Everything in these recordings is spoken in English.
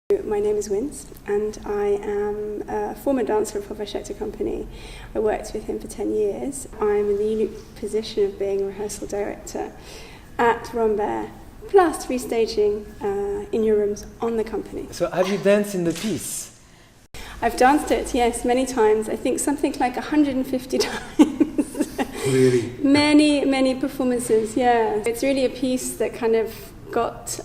My name is Wins, and I am a former dancer of Hofesh Shechter company. I worked with him for 10 years. I'm in the unique position of being a rehearsal director at Rambert, plus restaging in your rooms on the company. So have you danced in the piece? I've danced it, yes, many times. I think something like 150 times. Really? Many performances, yeah. It's really a piece that kind of got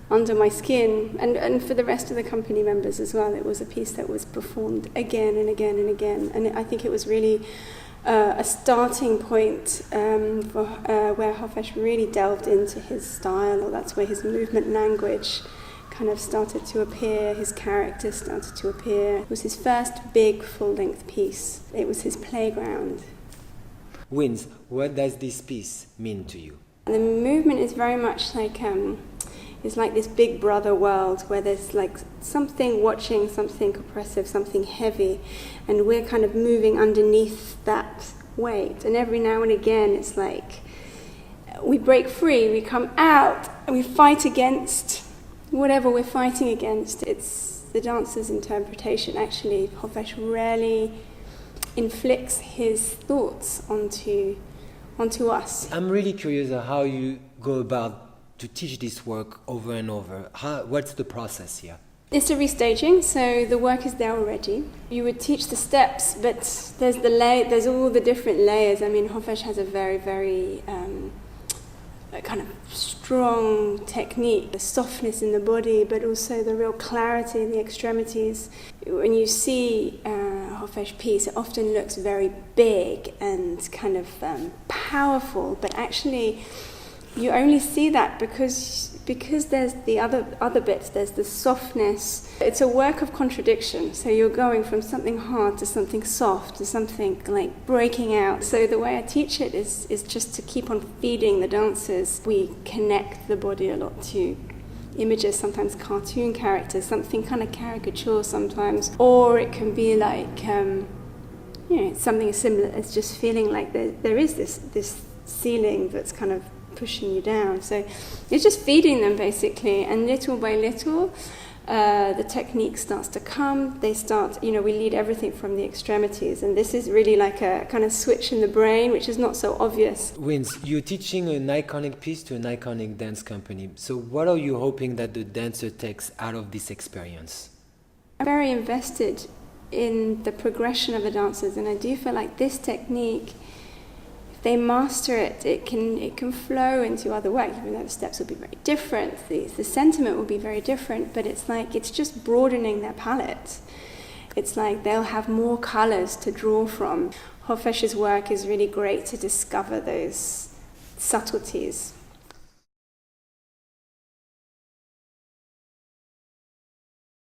under my skin, and for the rest of the company members as well. It was a piece that was performed again and again and again, and I think it was really a starting point for where Hofesh really delved into his style, or that's where his movement language kind of started to appear, his character started to appear. It was his first big full-length piece. It was his playground. Wins, what does this piece mean to you? The movement is very much like it's like this big brother world where there's like something watching, something oppressive, something heavy, and we're kind of moving underneath that weight. And every now and again it's like we break free, we come out, and we fight against whatever we're fighting against. It's the dancer's interpretation. Actually, Hofesh rarely inflicts his thoughts onto us. I'm really curious how you go about to teach this work over and over. What's the process here? It's a restaging, so the work is there already. You would teach the steps, but there's all the different layers. I mean, Hofesh has a very kind of strong technique, the softness in the body, but also the real clarity in the extremities. When you see Hofesh piece, it often looks very big and kind of powerful, but actually you only see that because there's the other bits, there's the softness. It's a work of contradiction, so you're going from something hard to something soft to something like breaking out. So the way I teach it is just to keep on feeding the dancers. We connect the body a lot to images, sometimes cartoon characters, something kind of caricature sometimes, or it can be like something as similar as just feeling like there is this ceiling that's kind of pushing you down. So it's just feeding them basically, and little by little the technique starts to come. They start, we lead everything from the extremities, and this is really like a kind of switch in the brain, which is not so obvious. Wins, you're teaching an iconic piece to an iconic dance company. So what are you hoping that the dancer takes out of this experience? I'm very invested in the progression of the dancers, and I do feel like this technique, they master it, it can flow into other work, even though the steps will be very different, the sentiment will be very different, but it's just broadening their palette. It's like they'll have more colours to draw from. Hofesh's work is really great to discover those subtleties.